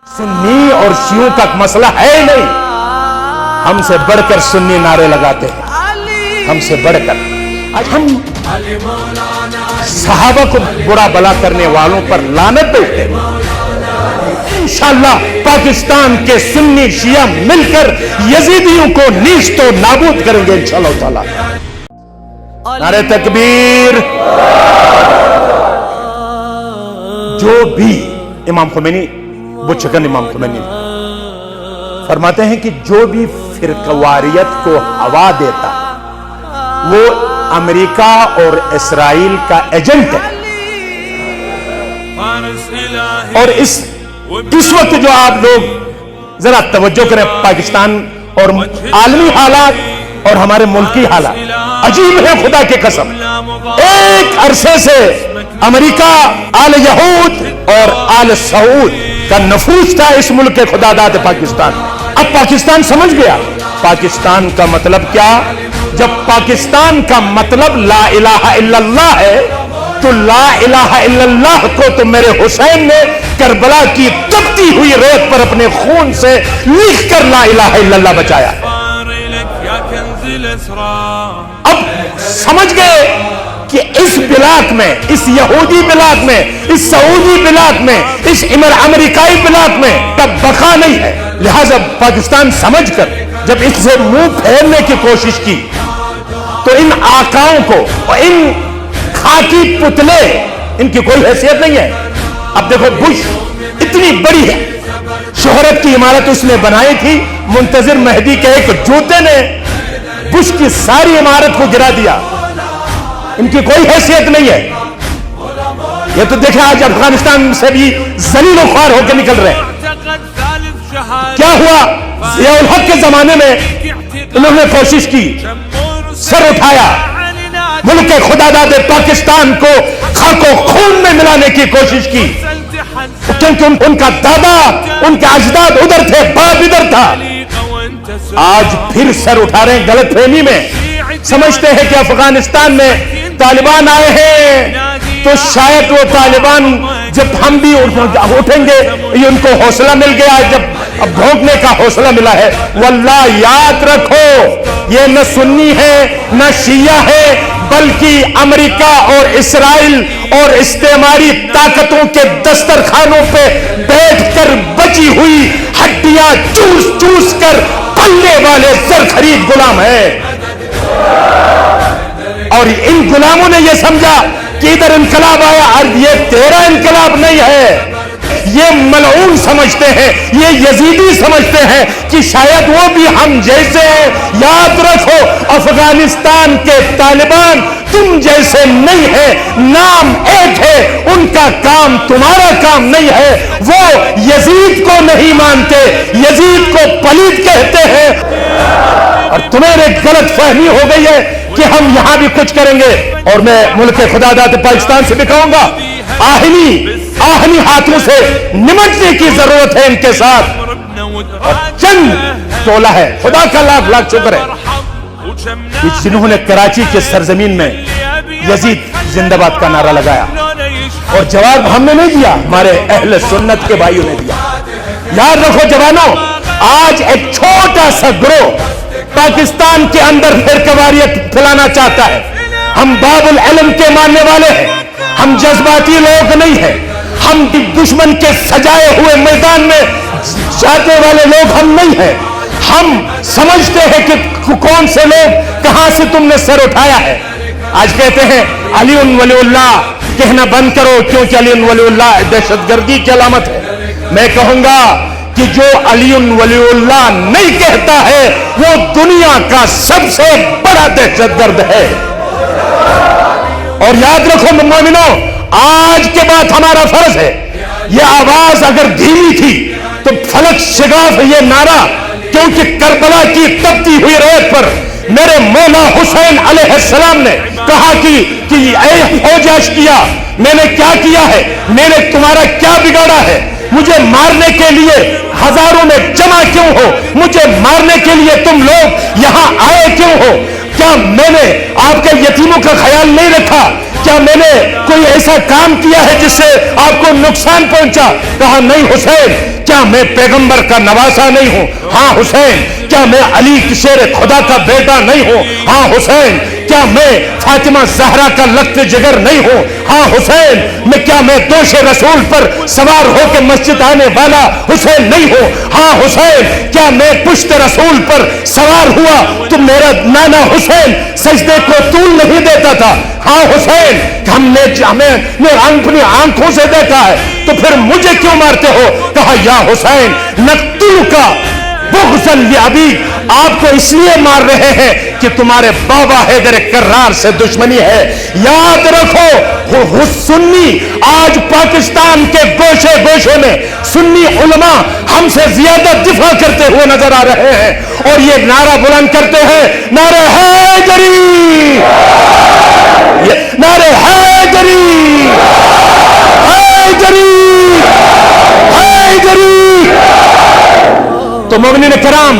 سنی اور شیعوں کا مسئلہ ہے ہی نہیں. ہم سے بڑھ کر سنی نعرے لگاتے ہیں, ہم سے بڑھ کر. آج ہم صحابہ کو برا بلا کرنے والوں پر لعنت دیتے ہیں. انشاءاللہ پاکستان کے سنی شیعہ مل کر یزیدیوں کو نیست و نابود کریں گے انشاءاللہ تعالی. نعرہ تکبیر. جو بھی امام خمینی بچگن امام خمینی فرماتے ہیں کہ جو بھی فرقواریت کو ہوا دیتا وہ امریکہ اور اسرائیل کا ایجنٹ ہے. اور اس وقت جو آپ لوگ ذرا توجہ کریں, پاکستان اور عالمی حالات اور ہمارے ملکی حالات عجیب ہے خدا کی قسم. ایک عرصے سے امریکہ آل یہود اور آل سعود کا نفوذ تھا اس ملک کے خدا داد پاکستان. اب پاکستان سمجھ گیا پاکستان کا مطلب کیا. جب پاکستان کا مطلب لا الہ الا اللہ ہے تو لا الہ الا اللہ کو تو میرے حسین نے کربلا کی تپتی ہوئی ریت پر اپنے خون سے لکھ کر لا الہ الا اللہ بچایا. اب سمجھ گئے کہ اس بلاک میں, اس یہودی بلاک میں, اس سعودی بلاک میں, اس امریکائی بلاک میں تب بقا نہیں ہے. لہذا پاکستان سمجھ کر جب اس سے منہ پھیرنے کی کوشش کی تو ان آقاؤں کو اور ان خاکی پتلے ان کی کوئی حیثیت نہیں ہے. اب دیکھو بش اتنی بڑی ہے, شہرت کی عمارت اس نے بنائی تھی, منتظر مہدی کے ایک جوتے نے بش کی ساری عمارت کو گرا دیا. ان کی کوئی حیثیت نہیں ہے. یہ تو دیکھیں آج افغانستان سے بھی ذلیل و خوار ہو کے نکل رہے ہیں. کیا ہوا ضیاء الحق کے زمانے میں انہوں نے کوشش کی, سر اٹھایا, ملک کے خدا داد پاکستان کو خاک و خون میں ملانے کی کوشش کی, کیونکہ ان کا دادا, ان کے اجداد ادھر تھے, باپ ادھر تھا. آج پھر سر اٹھا رہے ہیں غلط فہمی میں, سمجھتے ہیں کہ افغانستان میں طالبان آئے ہیں تو شاید وہ طالبان جب ہم بھی اٹھیں گے یہ ان کو حوصلہ مل گیا, جب اب بھونکنے کا حوصلہ ملا ہے. واللہ یاد رکھو یہ نہ سنی ہے نہ شیعہ ہے, بلکہ امریکہ اور اسرائیل اور استعماری طاقتوں کے دسترخوانوں پہ بیٹھ کر بچی ہوئی ہڈیاں چوس چوس کر پلنے والے زر خرید غلام ہے. اور ان غلاموں نے یہ سمجھا کہ ادھر انقلاب آیا, اور یہ تیرا انقلاب نہیں ہے. یہ ملعون سمجھتے ہیں, یہ یزیدی سمجھتے ہیں کہ شاید وہ بھی ہم جیسے ہیں. یاد رکھو افغانستان کے طالبان تم جیسے نہیں ہے, نام ایک ہے, ان کا کام تمہارا کام نہیں ہے. وہ یزید کو نہیں مانتے, یزید کو پلیت کہتے ہیں. اور تمہیں ایک غلط فہمی ہو گئی ہے کہ ہم یہاں بھی کچھ کریں گے. اور میں ملک خدا داد پاکستان سے بھی کہوں گا آہنی ہاتھوں سے نمٹنے کی ضرورت ہے ان کے ساتھ. اور چند ٹولہ ہے, خدا کا لاکھ لاکھ شکر ہے جنہوں نے کراچی کے سرزمین میں یزید زندہ باد کا نعرہ لگایا, اور جواب ہم نے نہیں دیا, ہمارے اہل سنت کے بھائیوں نے دیا. یاد رکھو جوانوں, آج ایک چھوٹا سا گروہ پاکستان کے اندر فرقواریت پھیلانا چاہتا ہے. ہم باب العلم کے ماننے والے ہیں, ہم جذباتی لوگ نہیں ہیں, ہم دشمن کے سجائے ہوئے میدان میں جاتے والے لوگ ہم نہیں ہیں. ہم سمجھتے ہیں کہ کون سے لوگ کہاں سے تم نے سر اٹھایا ہے. آج کہتے ہیں علی ولی اللہ, کہنا بند کرو کیونکہ علی ولی اللہ دہشت گردی کی علامت ہے. میں کہوں گا کہ جو علی ولی اللہ نہیں کہتا ہے وہ دنیا کا سب سے بڑا دہشت گرد ہے. اور یاد رکھو مومنوں, آج کے بعد ہمارا فرض ہے, یہ آواز اگر دھیمی تھی تو فلک شگاف یہ نعرہ, کیونکہ کربلا کی تپتی ہوئی ریت پر میرے مولا حسین علیہ السلام نے کہا کہ اے فوج اشقیا, میں نے کیا کیا ہے, میں نے تمہارا کیا بگاڑا ہے, مجھے مارنے کے لیے ہزاروں میں جمع کیوں ہو, مجھے مارنے کے لیے تم لوگ یہاں آئے کیوں ہو. کیا میں نے آپ کے یتیموں کا خیال نہیں رکھا؟ کیا میں نے کوئی ایسا کام کیا ہے جس سے آپ کو نقصان پہنچا؟ کہا نہیں حسین، کیا میں پیغمبر کا نواسا نہیں ہوں؟ ہاں حسین، کیا میں علی شیر خدا کا بیٹا نہیں ہوں؟ ہاں حسین، کیا میں فاطمہ زہرا کا لخت جگر نہیں ہوں؟ ہاں حسین، کیا میں دوش رسول پر سوار ہو کے مسجد آنے والا حسین نہیں ہوں؟ ہاں حسین، کیا میں پشت رسول پر سوار ہوا تو میرا نانا حسین سجدے کو طول نہیں دیتا تھا؟ ہاں حسین، ہمیں اپنی آنکھوں سے دیکھا ہے، تو پھر مجھے کیوں مارتے ہو؟ کہا یا حسین نقتلک بغضا لابیک، آپ کو اس لیے مار رہے ہیں کہ تمہارے بابا حیدر کرار سے دشمنی ہے۔ یاد رکھو سنی آج پاکستان کے گوشے گوشے میں سنی علماء ہم سے زیادہ دفاع کرتے ہوئے نظر آ رہے ہیں، اور یہ نعرہ بلند کرتے ہیں، نعرہ حیدری، نعرہ حیدری، حیدری، حیدری۔ تو مومنین کرام،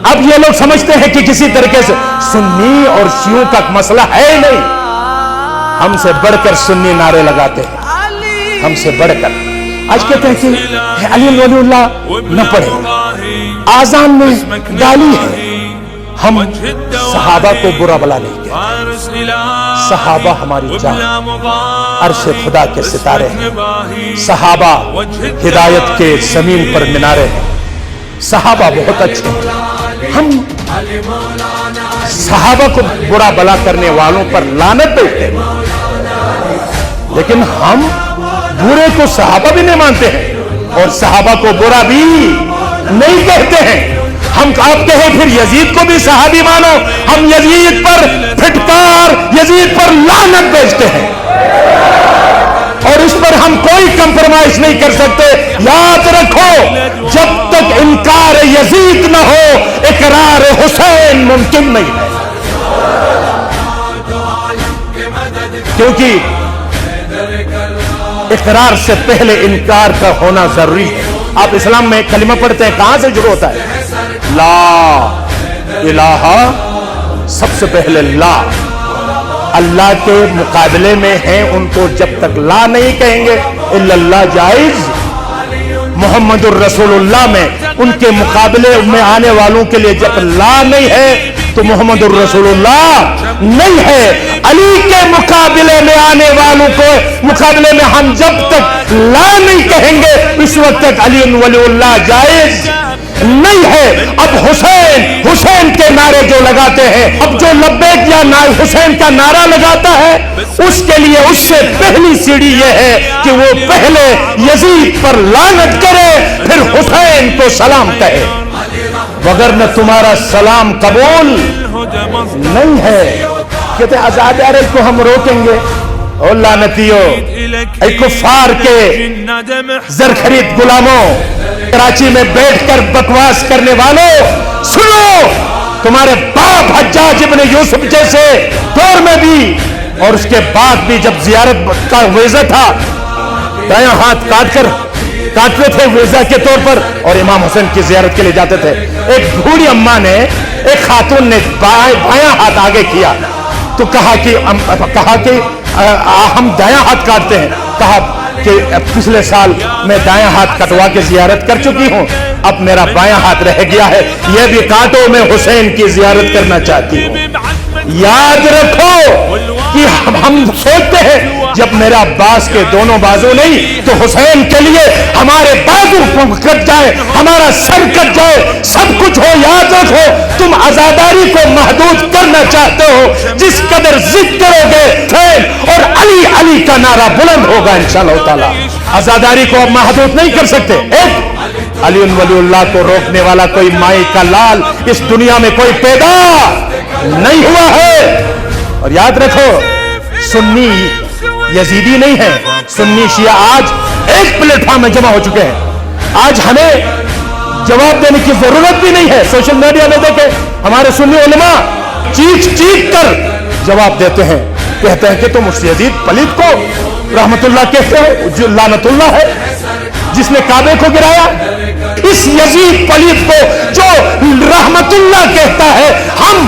اب یہ لوگ سمجھتے ہیں کہ کسی طریقے سے سنی اور شیعوں کا مسئلہ ہے نہیں، ہم سے بڑھ کر سنی نعرے لگاتے ہیں، ہم سے بڑھ کر۔ آج کہتے ہیں کہ علی ولی اللہ نہ پڑھے، آذان میں گالی ہے۔ ہم صحابہ کو برا بلا نہیں کہتے، صحابہ ہماری جان، عرش خدا کے ستارے ہیں، صحابہ ہدایت کے زمین پر مینارے ہیں، صحابہ بہت اچھے ہیں۔ ہم صحابہ کو برا بلا کرنے والوں پر لعنت دیتے ہیں، لیکن ہم برے کو صحابہ بھی نہیں مانتے ہیں اور صحابہ کو برا بھی نہیں کہتے ہیں۔ ہم آپ کہیں پھر یزید کو بھی صحابی مانو، ہم یزید پر پھٹکار، یزید پر لعنت بیچتے ہیں، اور اس پر ہم کوئی کمپرومائز نہیں کر سکتے۔ یاد رکھو، جب تک انکار یزید نہ ہو اقرار حسین ممکن نہیں ہے، کیونکہ اقرار سے پہلے انکار کا ہونا ضروری ہے۔ آپ اسلام میں کلمہ پڑھتے ہیں، کہاں سے شروع ہوتا ہے؟ لا الہ، سب سے پہلے لا، اللہ کے مقابلے میں ہیں، ان کو جب تک لا نہیں کہیں گے الا اللہ جائز، محمد الرسول اللہ میں ان کے مقابلے میں آنے والوں کے لیے جب لا نہیں ہے تو محمد الرسول اللہ نہیں ہے۔ علی کے مقابلے میں آنے والوں کو مقابلے میں ہم جب تک لا نہیں کہیں گے اس وقت تک علی ولی اللہ جائز نہیں ہے۔ اب حسین کے نعرے جو لگاتے ہیں، اب جو لبیک یا حسین کا نعرہ لگاتا ہے، اس کے لیے اس سے پہلی سیڑھی یہ ہے کہ وہ پہلے یزید پر لعنت کرے، پھر حسین کو سلام کہے، وگرنہ تمہارا سلام قبول نہیں ہے۔ کہتے ہیں آزاد عرب کو ہم روکیں گے، او لعنتیو، اے کفار کے زر خرید غلاموں، کراچی میں بیٹھ کر بکواس کرنے والوں، سنو، تمہارے باپ حجاج ابن یوسف جیسے دور میں بھی اور اس کے بعد بھی جب زیارت کا ویزا تھا، دایاں ہاتھ کاٹتے تھے ویزا کے طور پر، اور امام حسین کی زیارت کے لیے جاتے تھے۔ ایک بوڑھی اماں نے، ایک خاتون نے بایاں ہاتھ آگے کیا تو کہا کہ ہم دایاں ہاتھ کاٹتے ہیں۔ کہا کہ پچھلے سال میں دایاں ہاتھ کٹوا کے زیارت کر چکی ہوں، اب میرا بایاں ہاتھ رہ گیا ہے، یہ بھی کاٹو، میں حسین کی زیارت کرنا چاہتی ہوں۔ یاد رکھو کہ ہم سوچتے ہیں جب میرا عباس کے دونوں بازو نہیں تو حسین کے لیے ہمارے بازو کٹ جائے، ہمارا سر کٹ جائے، سب کچھ ہو۔ یاد رکھو، تم عزاداری کو محدود کرنا چاہتے ہو، جس قدر ضد کرو گے حسین اور علی علی کا نعرہ بلند ہوگا انشاءاللہ تعالی۔ عزاداری کو اب محدود نہیں کر سکتے۔ ایک علی ولی اللہ کو روکنے والا کوئی مائی کا لال اس دنیا میں کوئی پیدا نہیں ہوا ہے۔ اور یاد رکھو، سنی یزیدی نہیں ہے، سنی شیعہ آج ایک پلیٹ فارم میں جمع ہو چکے ہیں۔ آج ہمیں جواب دینے کی ضرورت بھی نہیں ہے۔ سوشل میڈیا میں دیکھیں، ہمارے سنی علماء چیخ کر جواب دیتے ہیں، کہتے ہیں کہ تم اس یزید پلیت کو رحمت اللہ کہتے ہو جو لعنت اللہ ہے، جس نے کعبے کو گرایا۔ اس یزید پلیت کو جو رحمت اللہ کہتا ہے، ہم